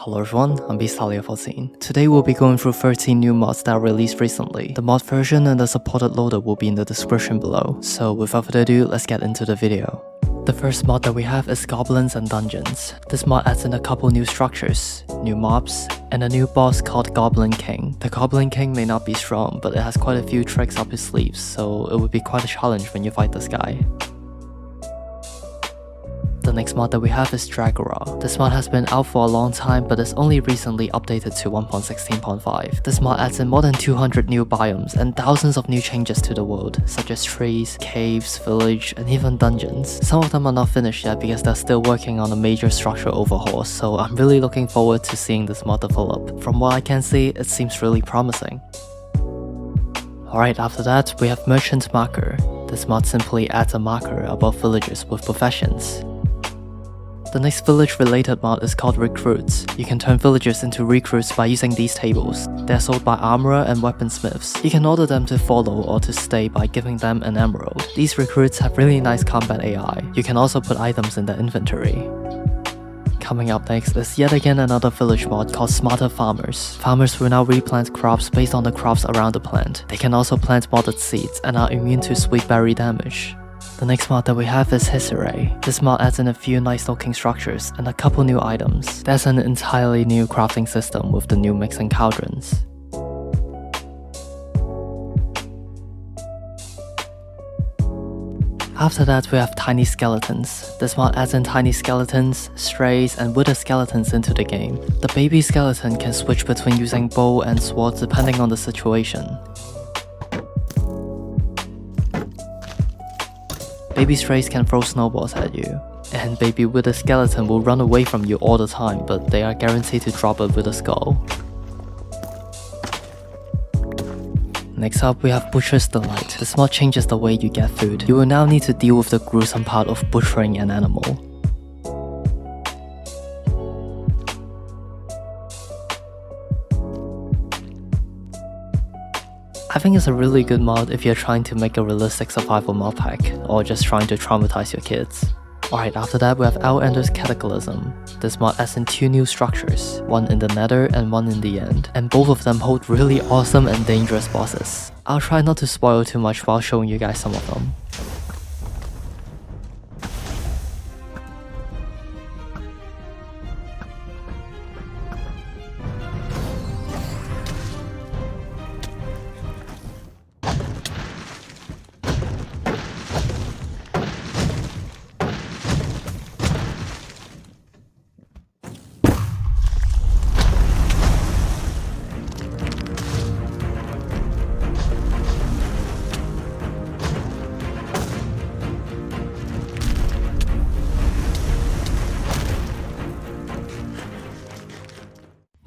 Hello everyone, I'm Beasthalia14. Today we'll be going through 13 new mods that are released recently. The mod version and the supported loader will be in the description below, so without further ado, let's get into the video. The first mod that we have is Goblins Dungeons. This mod adds in a couple new structures, new mobs, and a new boss called Goblin King. The Goblin King may not be strong, but it has quite a few tricks up his sleeves, so it would be quite a challenge when you fight this guy. The next mod that we have is Dregora. This mod has been out for a long time, but is only recently updated to 1.16.5. This mod adds in more than 200 new biomes and thousands of new changes to the world, such as trees, caves, village, and even dungeons. Some of them are not finished yet because they're still working on a major structural overhaul, so I'm really looking forward to seeing this mod develop. From what I can see, it seems really promising. Alright, after that, we have Merchant Marker. This mod simply adds a marker above villages with professions. The next village-related mod is called Recruits. You can turn villagers into recruits by using these tables. They are sold by armorer and weaponsmiths. You can order them to follow or to stay by giving them an emerald. These recruits have really nice combat AI. You can also put items in their inventory. Coming up next is yet again another village mod called Smarter Farmers. Farmers will now replant crops based on the crops around the plant. They can also plant modded seeds and are immune to sweet berry damage. The next mod that we have is Hexerei. This mod adds in a few nice looking structures and a couple new items. There's an entirely new crafting system with the new mixing cauldrons. After that, we have Tiny Skeletons. This mod adds in tiny skeletons, strays, and withered skeletons into the game. The baby skeleton can switch between using bow and sword depending on the situation. Baby strays can throw snowballs at you, and baby withered skeleton will run away from you all the time, but they are guaranteed to drop it with a skull. Next up, we have Butcher's Delight. This mod changes the way you get food. You will now need to deal with the gruesome part of butchering an animal. I think it's a really good mod if you're trying to make a realistic survival mod pack, or just trying to traumatize your kids. Alright, after that we have Ender Cataclysm. This mod adds in two new structures, one in the nether and one in the end, and both of them hold really awesome and dangerous bosses. I'll try not to spoil too much while showing you guys some of them.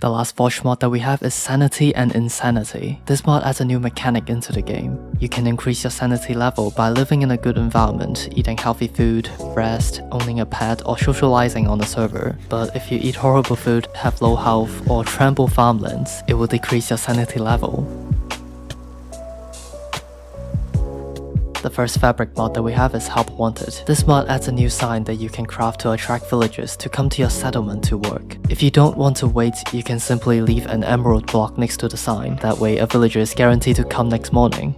The last Forge mod that we have is Sanity and Insanity. This mod adds a new mechanic into the game. You can increase your sanity level by living in a good environment, eating healthy food, rest, owning a pet, or socializing on the server. But if you eat horrible food, have low health, or trample farmlands, it will decrease your sanity level. The first fabric mod that we have is Help Wanted. This mod adds a new sign that you can craft to attract villagers to come to your settlement to work. If you don't want to wait, you can simply leave an emerald block next to the sign. That way a villager is guaranteed to come next morning.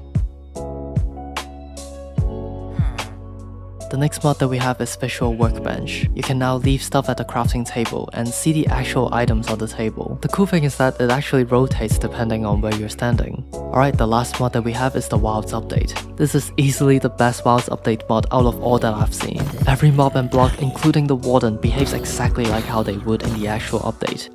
The next mod that we have is Visual Workbench. You can now leave stuff at the crafting table and see the actual items on the table. The cool thing is that it actually rotates depending on where you're standing. Alright, the last mod that we have is the Wilds update. This is easily the best Wilds update mod out of all that I've seen. Every mob and block, including the Warden, behaves exactly like how they would in the actual update.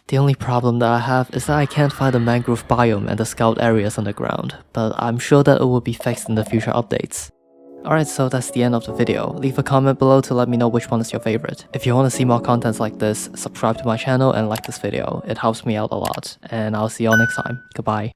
The only problem that I have is that I can't find the mangrove biome and the scout areas on the ground, but I'm sure that it will be fixed in the future updates. Alright, so that's the end of the video. Leave a comment below to let me know which one is your favorite. If you want to see more contents like this, subscribe to my channel and like this video. It helps me out a lot, and I'll see y'all next time. Goodbye.